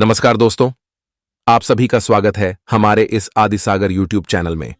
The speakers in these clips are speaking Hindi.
नमस्कार दोस्तों, आप सभी का स्वागत है हमारे इस आदिसागर यूट्यूब चैनल में।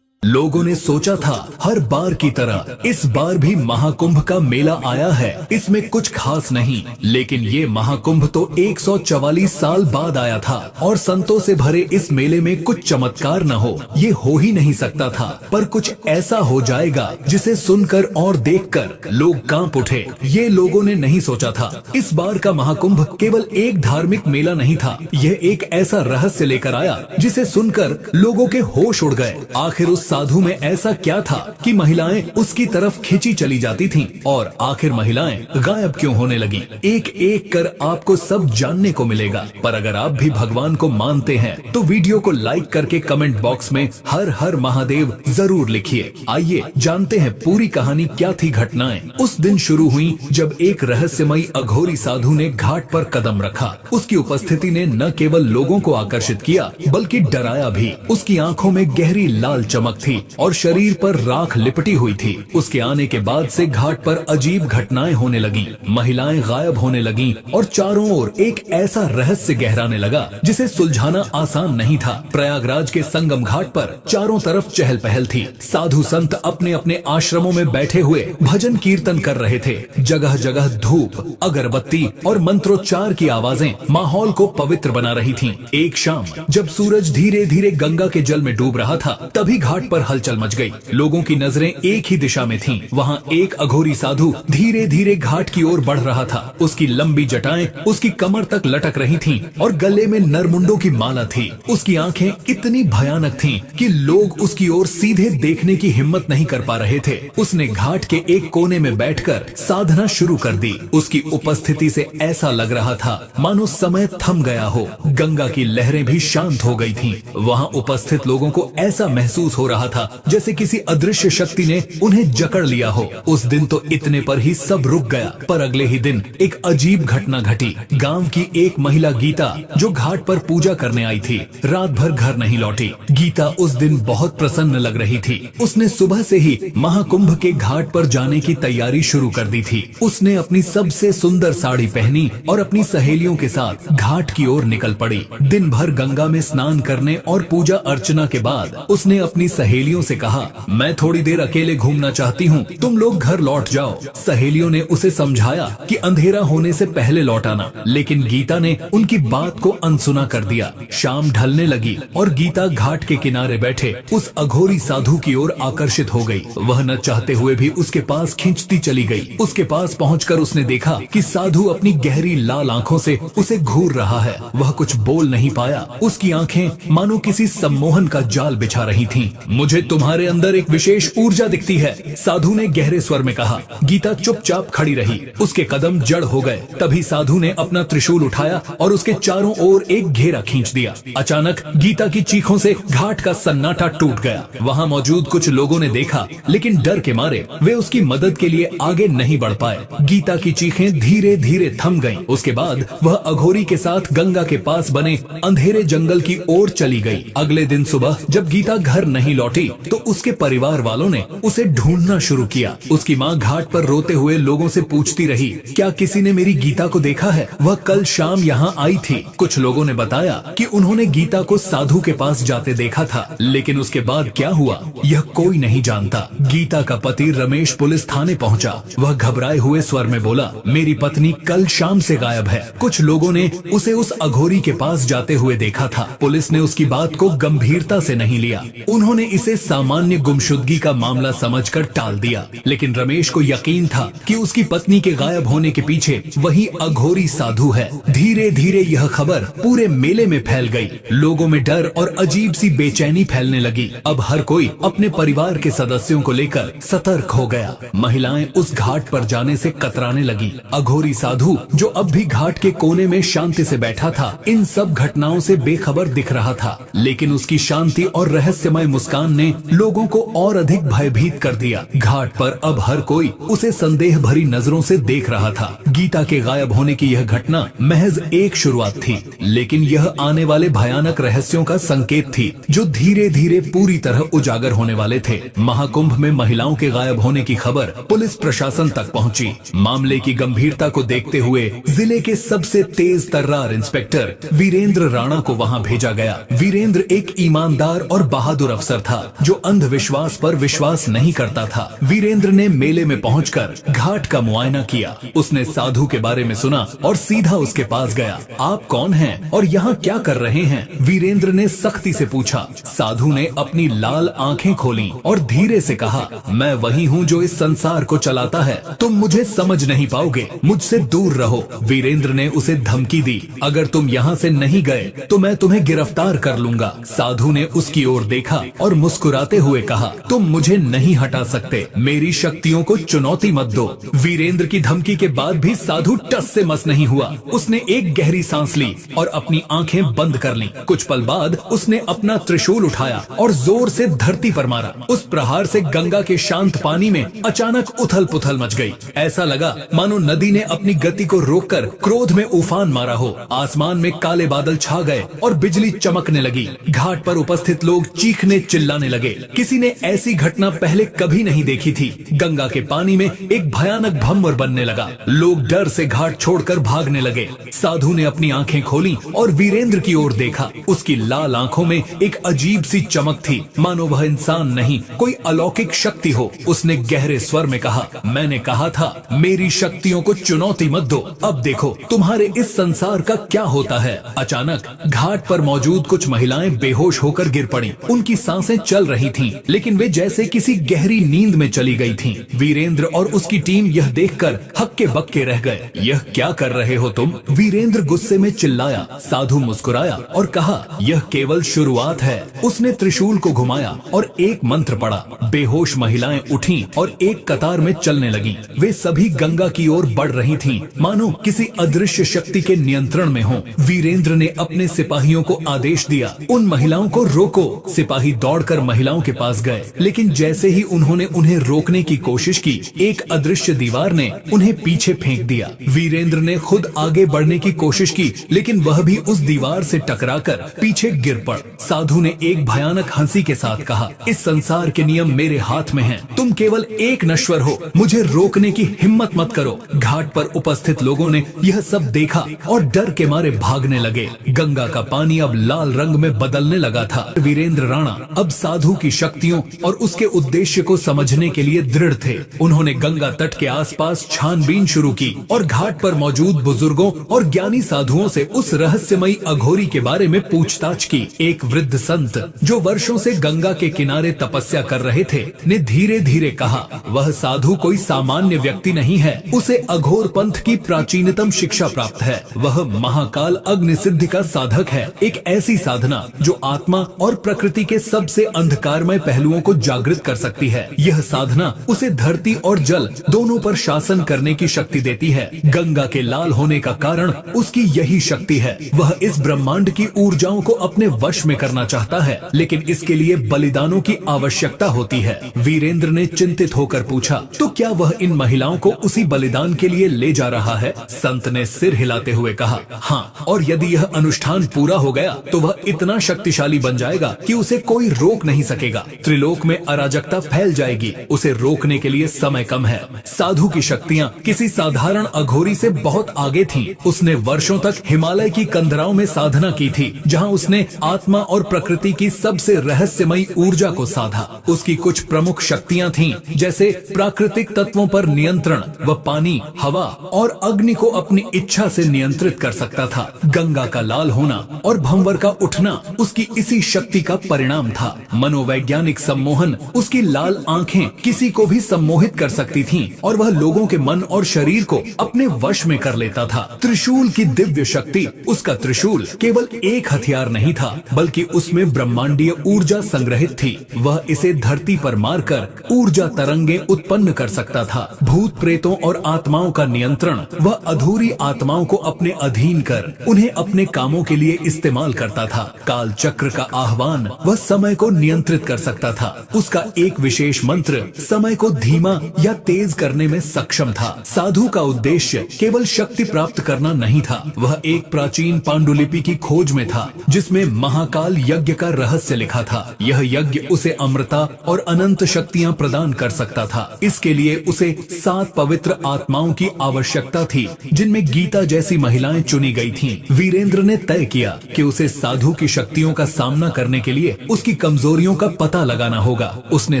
लोगों ने सोचा था हर बार की तरह इस बार भी महाकुंभ का मेला आया है, इसमें कुछ खास नहीं। लेकिन ये महाकुंभ तो 144 साल बाद आया था और संतों से भरे इस मेले में कुछ चमत्कार न हो, ये हो ही नहीं सकता था। पर कुछ ऐसा हो जाएगा जिसे सुनकर और देखकर लोग कांप उठे, ये लोगों ने नहीं सोचा था। इस बार का महाकुंभ केवल एक धार्मिक मेला नहीं था, यह एक ऐसा रहस्य लेकर आया जिसे सुनकर लोगों के होश उड़ गए। आखिर उस साधु में ऐसा क्या था कि महिलाएं उसकी तरफ खींची चली जाती थीं और आखिर महिलाएं गायब क्यों होने लगी? एक एक कर आपको सब जानने को मिलेगा। पर अगर आप भी भगवान को मानते हैं तो वीडियो को लाइक करके कमेंट बॉक्स में हर हर महादेव जरूर लिखिए। आइए जानते हैं पूरी कहानी क्या थी। घटनाएं उस दिन शुरू हुई जब एक रहस्यमयी अघोरी साधु ने घाट पर कदम रखा। उसकी उपस्थिति ने न केवल लोगों को आकर्षित किया बल्कि डराया भी। उसकी आंखों में गहरी लाल चमक थी और शरीर पर राख लिपटी हुई थी। उसके आने के बाद से घाट पर अजीब घटनाएं होने लगी, महिलाएं गायब होने लगीं और चारों ओर एक ऐसा रहस्य गहराने लगा जिसे सुलझाना आसान नहीं था। प्रयागराज के संगम घाट पर चारों तरफ चहल पहल थी। साधु संत अपने अपने आश्रमों में बैठे हुए भजन कीर्तन कर रहे थे। जगह जगह धूप, अगरबत्ती और मंत्रोच्चार की आवाजें माहौल को पवित्र बना रही थीं। एक शाम जब सूरज धीरे धीरे गंगा के जल में डूब रहा था, तभी घाट पर हलचल मच गई। लोगों की नजरें एक ही दिशा में थीं। वहां एक अघोरी साधु धीरे धीरे घाट की ओर बढ़ रहा था। उसकी लंबी जटाएं उसकी कमर तक लटक रही थीं और गले में नरमुंडों की माला थी। उसकी आंखें इतनी भयानक थीं कि लोग उसकी ओर सीधे देखने की हिम्मत नहीं कर पा रहे थे। उसने घाट के एक कोने में बैठकर साधना शुरू कर दी। उसकी उपस्थिति से ऐसा लग रहा था मानो समय थम गया हो। गंगा की लहरें भी शांत हो गई थीं। वहां उपस्थित लोगों को ऐसा महसूस हो रहा था जैसे किसी अदृश्य शक्ति ने उन्हें जकड़ लिया हो। उस दिन तो इतने पर ही सब रुक गया। पर अगले ही दिन एक अजीब घटना घटी। गांव की एक महिला गीता, जो घाट पर पूजा करने आई थी, रात भर घर नहीं लौटी। गीता उस दिन बहुत प्रसन्न लग रही थी। उसने सुबह से ही महाकुंभ के घाट पर जाने की तैयारी शुरू कर दी थी। उसने अपनी सबसे सुंदर साड़ी पहनी और अपनी सहेलियों के साथ घाट की ओर निकल पड़ी। दिन भर गंगा में स्नान करने और पूजा अर्चना के बाद उसने अपनी सहेलियों से कहा, मैं थोड़ी देर अकेले घूमना चाहती हूँ, तुम लोग घर लौट जाओ। सहेलियों ने उसे समझाया कि अंधेरा होने से पहले लौट आना, लेकिन गीता ने उनकी बात को अनसुना कर दिया। शाम ढलने लगी और गीता घाट के किनारे बैठे उस अघोरी साधु की ओर आकर्षित हो गई। वह न चाहते हुए भी उसके पास खींचती चली गई। उसके पास पहुंचकर उसने देखा कि साधु अपनी गहरी लाल आंखों से उसे घूर रहा है। वह कुछ बोल नहीं पाया। उसकी आंखें मानो किसी सम्मोहन का जाल बिछा रही थीं। मुझे तुम्हारे अंदर एक विशेष ऊर्जा दिखती है, साधु ने गहरे स्वर में कहा। गीता चुपचाप खड़ी रही। उसके कदम जड़ हो गए। तभी साधु ने अपना त्रिशूल उठाया और उसके चारों ओर एक घेरा खींच दिया। अचानक गीता की चीखों से घाट का सन्नाटा टूट गया। वहां मौजूद कुछ लोगों ने देखा, लेकिन डर के मारे वे उसकी मदद के लिए आगे नहीं बढ़ पाए। गीता की चीखें धीरे धीरे थम गईं। उसके बाद वह अघोरी के साथ गंगा के पास बने अंधेरे जंगल की ओर चली गई। अगले दिन सुबह जब गीता घर नहीं लौटी तो उसके परिवार वालों ने उसे ढूंढना शुरू किया। उसकी माँ घाट पर रोते हुए लोगों से पूछती रही, क्या किसी ने मेरी गीता को देखा है? वह कल शाम यहाँ आई थी। कुछ लोगों ने बताया कि उन्होंने गीता को साधु के पास जाते देखा था, लेकिन उसके बाद क्या हुआ यह कोई नहीं जानता। गीता का पति रमेश पुलिस थाने पहुँचा। वह घबराए हुए स्वर में बोला, मेरी पत्नी कल शाम से गायब है। कुछ लोगों ने उसे उस अघोरी के पास जाते हुए देखा था। पुलिस ने उसकी बात को गंभीरता से नहीं लिया। उन्होंने इसे सामान्य गुमशुदगी का मामला समझकर टाल दिया, लेकिन रमेश को यकीन था कि उसकी पत्नी के गायब होने के पीछे वही अघोरी साधु है। धीरे धीरे यह खबर पूरे मेले में फैल गई। लोगों में डर और अजीब सी बेचैनी फैलने लगी। अब हर कोई अपने परिवार के सदस्यों को लेकर सतर्क हो गया। महिलाएं उस घाट पर जाने से कतराने लगी। अघोरी साधु, जो अब भी घाट के कोने में शांति से बैठा था, इन सब घटनाओं से बेखबर दिख रहा था, लेकिन उसकी शांति और रहस्यमय मुस्कान मुस्कान ने लोगों को और अधिक भयभीत कर दिया। घाट पर अब हर कोई उसे संदेह भरी नजरों से देख रहा था। गीता के गायब होने की यह घटना महज एक शुरुआत थी, लेकिन यह आने वाले भयानक रहस्यों का संकेत थी जो धीरे धीरे पूरी तरह उजागर होने वाले थे। महाकुंभ में महिलाओं के गायब होने की खबर पुलिस प्रशासन तक पहुंची। मामले की गंभीरता को देखते हुए जिले के सबसे तेज तर्रार इंस्पेक्टर वीरेंद्र राणा को वहां भेजा गया। वीरेंद्र एक ईमानदार और बहादुर अफसर था जो अंधविश्वास पर विश्वास नहीं करता था। वीरेंद्र ने मेले में पहुंचकर घाट का मुआयना किया। उसने साधु के बारे में सुना और सीधा उसके पास गया। आप कौन हैं और यहाँ क्या कर रहे हैं? वीरेंद्र ने सख्ती से पूछा। साधु ने अपनी लाल आंखें खोली और धीरे से कहा, मैं वही हूँ जो इस संसार को चलाता है। तुम मुझे समझ नहीं पाओगे, मुझसे दूर रहो। वीरेंद्र ने उसे धमकी दी, अगर तुम यहाँ से नहीं गए तो मैं तुम्हें गिरफ्तार कर लूंगा। साधु ने उसकी ओर देखा और मुस्कुराते हुए कहा, तुम मुझे नहीं हटा सकते, मेरी शक्तियों को चुनौती मत दो। वीरेंद्र की धमकी के बाद भी साधु टस से मस नहीं हुआ। उसने एक गहरी सांस ली और अपनी आंखें बंद कर लीं। कुछ पल बाद उसने अपना त्रिशूल उठाया और जोर से धरती पर मारा। उस प्रहार से गंगा के शांत पानी में अचानक उथल पुथल मच गई। ऐसा लगा मानो नदी ने अपनी गति को रोककर क्रोध में उफान मारा हो। आसमान में काले बादल छा गए और बिजली चमकने लगी। घाट पर उपस्थित लोग चीखने चिल्लाने लगे। किसी ने ऐसी घटना पहले कभी नहीं देखी थी। गंगा के पानी में एक भयानक भंवर बनने लगा। लोग डर से घाट छोड़कर भागने लगे। साधु ने अपनी आंखें खोली और वीरेंद्र की ओर देखा। उसकी लाल आंखों में एक अजीब सी चमक थी, मानो वह इंसान नहीं कोई अलौकिक शक्ति हो। उसने गहरे स्वर में कहा, मैंने कहा था मेरी शक्तियों को चुनौती मत दो। अब देखो तुम्हारे इस संसार का क्या होता है। अचानक घाट पर मौजूद कुछ महिलाएं बेहोश होकर गिर पड़ी। उनकी सांसें चल रही थीं, लेकिन वे जैसे किसी गहरी नींद में चली गई थीं। वीरेंद्र और उसकी टीम यह देखकर हक्के बक्के रह गए। यह क्या कर रहे हो तुम? वीरेंद्र गुस्से में चिल्लाया। साधु मुस्कुराया और कहा, यह केवल शुरुआत है। उसने त्रिशूल को घुमाया और एक मंत्र पढ़ा। बेहोश महिलाएं उठीं और एक कतार में चलने लगीं। वे सभी गंगा की ओर बढ़ रही थीं, मानो किसी अदृश्य शक्ति के नियंत्रण में हों। वीरेंद्र ने अपने सिपाहियों को आदेश दिया, उन महिलाओं को रोको। सिपाही दौड़कर महिलाओं के पास गए, लेकिन जैसे ही उन्होंने उन्हें रोकने की कोशिश की, एक अदृश्य दीवार ने उन्हें पीछे फेंक दिया। वीरेंद्र ने खुद आगे बढ़ने की कोशिश की, लेकिन वह भी उस दीवार से टकराकर पीछे गिर पड़। साधु ने एक भयानक हंसी के साथ कहा, इस संसार के नियम मेरे हाथ में हैं। तुम केवल एक नश्वर हो, मुझे रोकने की हिम्मत मत करो। घाट पर उपस्थित लोगों ने यह सब देखा और डर के मारे भागने लगे। गंगा का पानी अब लाल रंग में बदलने लगा था। वीरेंद्र राणा अब साधु की शक्तियों और उसके उद्देश्य को समझने के लिए दृढ़ थे। उन्होंने गंगा तट के आसपास छानबीन शुरू की और घाट पर मौजूद बुजुर्गों और ज्ञानी साधुओं से उस रहस्यमयी अघोरी के बारे में पूछताछ की। एक वृद्ध संत जो वर्षों से गंगा के किनारे तपस्या कर रहे थे, ने धीरे धीरे कहा, वह साधु कोई सामान्य व्यक्ति नहीं है। उसे अघोर पंथ की प्राचीनतम शिक्षा प्राप्त है। वह महाकाल अग्नि सिद्धि का साधक है। एक ऐसी साधना जो आत्मा और प्रकृति के सबसे अंधकारमय पहलुओं को जागृत कर सकती है। यह साधना उसे धरती और जल दोनों पर शासन करने की शक्ति देती है। गंगा के लाल होने का कारण उसकी यही शक्ति है। वह इस ब्रह्मांड की ऊर्जाओं को अपने वश में करना चाहता है, लेकिन इसके लिए बलिदानों की आवश्यकता होती है। वीरेंद्र ने चिंतित होकर पूछा, तो क्या वह इन महिलाओं को उसी बलिदान के लिए ले जा रहा है? संत ने सिर हिलाते हुए कहा, हाँ, और यदि यह अनुष्ठान पूरा हो गया तो वह इतना शक्तिशाली बन जाएगा कि उसे कोई रोक नहीं सकेगा। त्रिलोक में अराजकता फैल जाएगी। उसे रोकने के लिए समय कम है। साधु की शक्तियाँ किसी साधारण अघोरी से बहुत आगे थीं। उसने वर्षों तक हिमालय की कंदराओं में साधना की थी, जहाँ उसने आत्मा और प्रकृति की सबसे रहस्यमयी ऊर्जा को साधा। उसकी कुछ प्रमुख शक्तियाँ थीं, जैसे प्राकृतिक तत्वों पर नियंत्रण। वह पानी, हवा और अग्नि को अपनी इच्छा से नियंत्रित कर सकता था। गंगा का लाल होना और भंवर का उठना उसकी इसी शक्ति का परिणाम था। मनोवैज्ञानिक सम्मोहन, उसकी लाल आंखें किसी को भी सम्मोहित कर सकती थीं और वह लोगों के मन और शरीर को अपने वश में कर लेता था। त्रिशूल की दिव्य शक्ति, उसका त्रिशूल केवल एक हथियार नहीं था, बल्कि उसमें ब्रह्मांडीय ऊर्जा संग्रहित थी। वह इसे धरती पर मारकर ऊर्जा तरंगे उत्पन्न कर सकता था। भूत प्रेतों और आत्माओं का नियंत्रण वह अधूरी आत्माओं को अपने अधीन कर उन्हें अपने कामों के लिए इस्तेमाल करता था। काल चक्र का आह्वान, वह समय को नियंत्रित कर सकता था। उसका एक विशेष मंत्र समय को धीमा या तेज करने में सक्षम था। साधु का उद्देश्य केवल शक्ति प्राप्त करना नहीं था, वह एक प्राचीन पांडुलिपि की खोज में था जिसमें महाकाल यज्ञ का रहस्य लिखा था। यह यज्ञ उसे अमृता और अनंत शक्तियां प्रदान कर सकता था। इसके लिए उसे 7 पवित्र आत्माओं की आवश्यकता थी, जिनमें गीता जैसी महिलाएं चुनी गई थीं। वीरेंद्र ने तय किया कि उसे साधु की शक्तियों का सामना करने के लिए उसकी कमजोरियों का पता लगाना होगा। उसने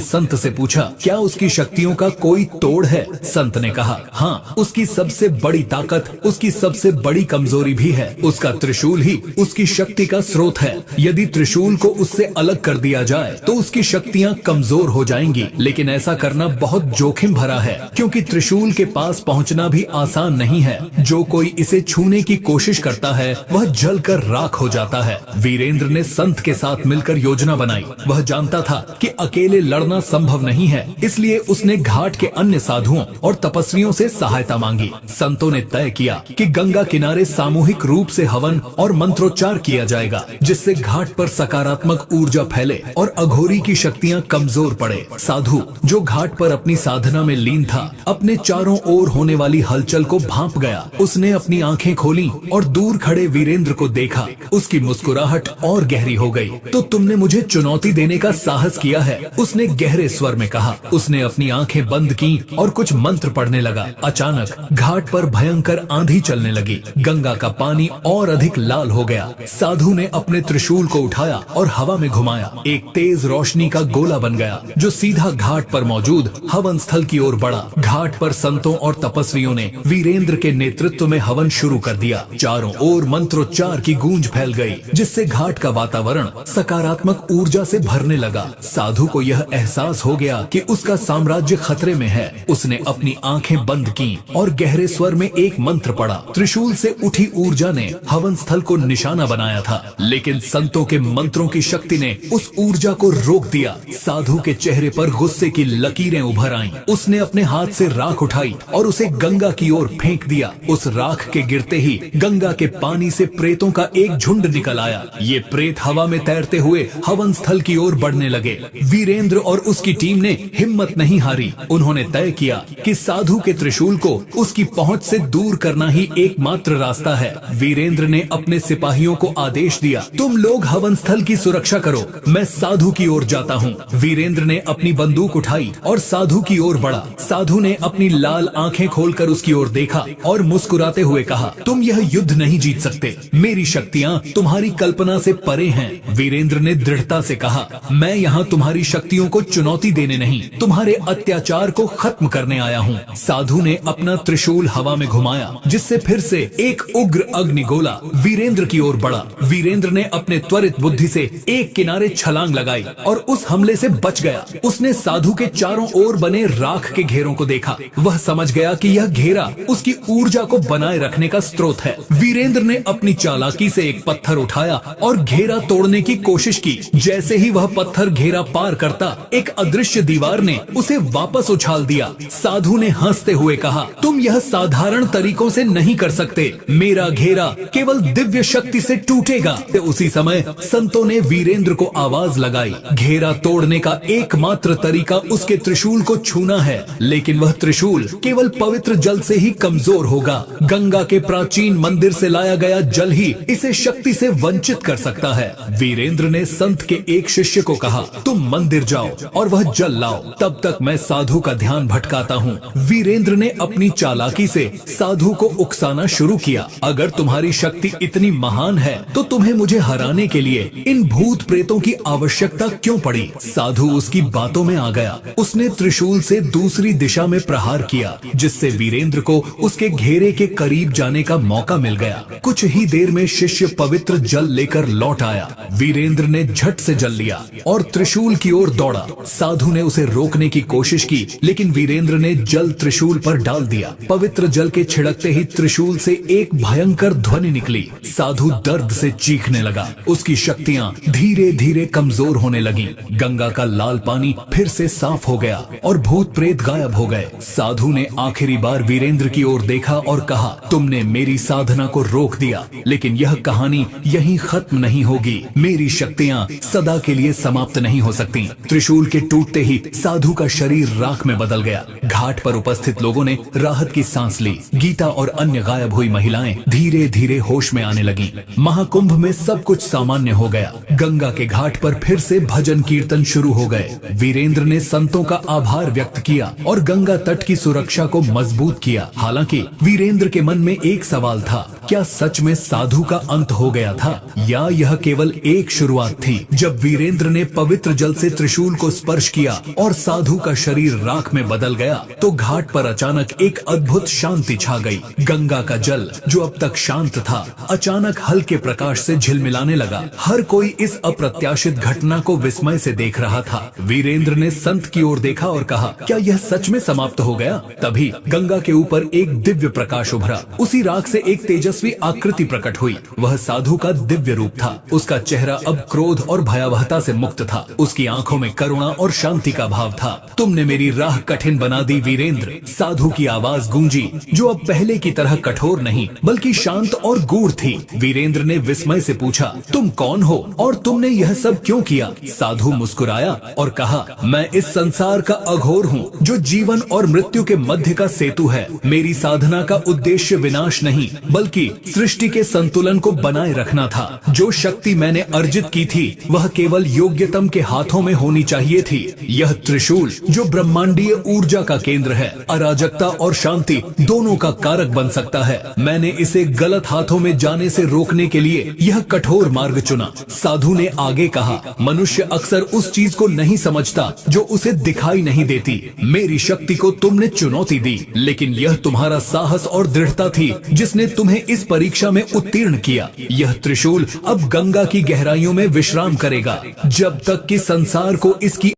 संत से पूछा, क्या उसकी शक्तियों का कोई तोड़ है? संत ने कहा, हाँ, उसकी सबसे बड़ी ताकत उसकी सबसे बड़ी कमजोरी भी है। उसका त्रिशूल ही उसकी शक्ति का स्रोत है। यदि त्रिशूल को उससे अलग कर दिया जाए तो उसकी शक्तियाँ कमजोर हो जाएंगी, लेकिन ऐसा करना बहुत जोखिम भरा है, क्योंकि त्रिशूल के पास पहुँचना भी आसान नहीं है। जो कोई इसे छूने की कोशिश करता है वह जलकर राख हो जाता है। वीरेंद्र ने संत के साथ मिलकर योजना बनाई। वह जानता था कि अकेले लड़ना संभव नहीं है, इसलिए उसने घाट के अन्य साधुओं और तपस्वियों से सहायता मांगी। संतों ने तय किया कि गंगा किनारे सामूहिक रूप से हवन और मंत्रोच्चार किया जाएगा, जिससे घाट पर सकारात्मक ऊर्जा फैले और अघोरी की शक्तियाँ कमजोर पड़े। साधु, जो घाट पर अपनी साधना में लीन था, अपने चारों ओर होने वाली हलचल को भांप गया। उसने अपनी आंखें खोली और दूर खड़े वीरेंद्र को देखा। उसकी मुस्कुराहट और गहरी हो गई। तो तुमने मुझे चुनौती देने का साहस किया है, उसने गहरे स्वर में कहा। उसने अपनी आंखें बंद की और कुछ मंत्र पढ़ने लगा। अचानक घाट पर भयंकर आंधी चलने लगी। गंगा का पानी और अधिक लाल हो गया। साधु ने अपने त्रिशूल को उठाया और हवा में घुमाया। एक तेज रोशनी का गोला बन गया, जो सीधा घाट पर मौजूद हवन स्थल की ओर बढ़ा। घाट पर संतों और तपस्वियों ने वीरेंद्र के नेतृत्व में हवन शुरू कर दिया। चारों ओर मंत्रोच्चार की गूंज फैल गई, जिससे घाट का वातावरण सकारात्मक ऊर्जा से भरने लगा। साधु को यह एहसास हो गया कि उसका साम्राज्य खतरे में है। उसने अपनी आंखें बंद की और गहरे स्वर में एक मंत्र पढ़ा। त्रिशूल से उठी ऊर्जा ने हवन स्थल को निशाना बनाया था, लेकिन संतों के मंत्रों की शक्ति ने उस ऊर्जा को रोक दिया। साधु के चेहरे पर गुस्से की लकीरें उभर आईं। उसने अपने हाथ से राख उठाई और उसे गंगा की ओर फेंक दिया। उस राख के गिरते ही गंगा के पानी से प्रेतों का एक झुंड निकल आया। ये प्रेत हवा में तैरते हुए हवन स्थल की ओर बढ़ने लगे। वीरेंद्र और उसकी टीम ने हिम्मत नहीं हारी। उन्होंने तय किया कि साधु के त्रिशूल को उसकी पहुंच से दूर करना ही एकमात्र रास्ता है। वीरेंद्र ने अपने सिपाहियों को आदेश दिया, तुम लोग हवन स्थल की सुरक्षा करो, मैं साधु की ओर जाता हूँ। वीरेंद्र ने अपनी बंदूक उठाई और साधु की ओर बढ़ा। साधु ने अपनी लाल आंखें खोलकर उसकी ओर देखा और मुस्कुराते हुए कहा, तुम यह युद्ध नहीं जीत सकते, मेरी शक्तियाँ तुम्हारी कल्पना से परे हैं। वीरेंद्र ने दृढ़ता से कहा, मैं यहाँ तुम्हारी शक्तियों को चुनौती देने नहीं, तुम्हारे अत्याचार को खत्म करने आया हूँ। साधु ने अपना त्रिशूल हवा में घुमाया, जिससे फिर से एक उग्र अग्निगोला वीरेंद्र की ओर बढ़ा। वीरेंद्र ने अपने त्वरित बुद्धि से एक किनारे छलांग लगाई और उस हमले से बच गया। उसने साधु के चारों ओर बने राख के घेरों को देखा। वह समझ गया कि यह घेरा उसकी ऊर्जा को बनाए रखने का स्रोत है। वीरेंद्र ने अपनी चालाकी से एक पत्थर उठाया और घेरा तोड़ने की कोशिश की। जैसे ही वह पत्थर घेरा पार करता, एक अदृश्य दीवार ने उसे वापस उछाल दिया। साधु ने हंसते हुए कहा, तुम यह साधारण तरीकों से नहीं कर सकते, मेरा घेरा केवल दिव्य शक्ति से टूटेगा। उसी समय संतों ने वीरेंद्र को आवाज लगाई, घेरा तोड़ने का एकमात्र तरीका उसके त्रिशूल को छूना है, लेकिन वह त्रिशूल केवल पवित्र जल से ही कमजोर होगा। गंगा के प्राचीन मंदिर से लाया गया जल ही इसे शक्ति से वंचित कर सकता है। वीरेंद्र ने संत के एक शिष्य को कहा, तुम मंदिर जाओ और वह जल लाओ, तब तक मैं साधु का ध्यान भटकाता हूँ। वीरेंद्र ने अपनी चालाकी से साधु को उकसाना शुरू किया, अगर तुम्हारी शक्ति इतनी महान है तो तुम्हें मुझे हराने के लिए इन भूत प्रेतों की आवश्यकता क्यों पड़ी? साधु उसकी बातों में आ गया। उसने त्रिशूल से दूसरी दिशा में प्रहार किया, जिससे वीरेंद्र को उसके घेरे के करीब जाने का मौका मिल गया। कुछ ही देर में शिष्य पवित्र जल लेकर लौट आया। वीरेंद्र ने झट से जल लिया और त्रिशूल की ओर दौड़ा। साधु ने उसे रोकने की कोशिश की, लेकिन वीरेंद्र ने जल त्रिशूल पर डाल दिया। पवित्र जल के छिड़कते ही त्रिशूल से एक भयंकर ध्वनि निकली। साधु दर्द से चीखने लगा। उसकी शक्तियाँ धीरे धीरे कमजोर होने लगी। गंगा का लाल पानी फिर से साफ हो गया और भूत प्रेत गायब हो गए। साधु ने आखिरी बार वीरेंद्र की ओर देखा और कहा, तुमने मेरी साधना को रोक दिया, लेकिन यह कहानी यहीं खत्म नहीं होगी। मेरी शक्तियाँ सदा के लिए समाप्त नहीं हो सकती। त्रिशूल के टूटते ही साधु का शरीर राख में बदल गया। घाट पर उपस्थित लोगों ने राहत की सांस ली। गीता और अन्य गायब हुई महिलाएं धीरे धीरे होश में आने लगीं। महाकुंभ में सब कुछ सामान्य हो गया। गंगा के घाट पर फिर से भजन कीर्तन शुरू हो गए। वीरेंद्र ने संतों का आभार व्यक्त किया और गंगा तट की सुरक्षा को मजबूत किया। हालांकि वीरेंद्र के मन में एक सवाल था, क्या सच में साधु का अंत हो गया था या यह केवल एक शुरुआत थी? जब वीरेंद्र ने पवित्र जल से त्रिशूल को स्पर्श किया और साधु का शरीर राख में बदल गया तो घाट पर अचानक एक अद्भुत शांति छा गई। गंगा का जल जो अब तक शांत था अचानक हल्के प्रकाश से झिलमिलाने लगा। हर कोई इस अप्रत्याशित घटना को विस्मय से देख रहा था। वीरेंद्र ने संत की ओर देखा और कहा, क्या यह सच में समाप्त हो गया? तभी गंगा के ऊपर एक दिव्य प्रकाश उभरा। उसी राख से एक तेजस्वी आकृति प्रकट हुई। वह साधु का दिव्य रूप था। उसका चेहरा अब क्रोध और भयावहता से मुक्त था। उसकी आंखों में करुणा और शांति का भाव था। तुमने मेरी राह कठिन बना दी वीरेंद्र, साधु की आवाज गूंजी, जो अब पहले की तरह कठोर नहीं बल्कि शांत और गूढ़ थी। वीरेंद्र ने विस्मय से पूछा, तुम कौन हो और तुमने यह सब क्यों किया? साधु मुस्कुराया और कहा, मैं इस संसार का अघोर हूँ जो जीवन और मृत्यु के मध्य का सेतु है। मेरी साधना का उद्देश्य विनाश नहीं बल्कि सृष्टि के संतुलन को बनाए रखना था। जो शक्ति मैंने अर्जित की थी वह केवल योग्यतम के हाथों में होनी चाहिए थी। यह त्रिशूल जो ब्रह्मांडीय ऊर्जा का केंद्र है, अराजकता और शांति दोनों का कारक बन सकता है। मैंने इसे गलत हाथों में जाने से रोकने के लिए यह कठोर मार्ग चुना। साधु ने आगे कहा, मनुष्य अक्सर उस चीज को नहीं समझता जो उसे दिखाई नहीं देती। मेरी शक्ति को तुमने चुनौती दी, लेकिन यह तुम्हारा साहस और दृढ़ता थी जिसने तुम्हें इस परीक्षा में उत्तीर्ण किया। यह त्रिशूल अब गंगा की गहराइयों में विश्राम करेगा जब तक कि संसार को इसकी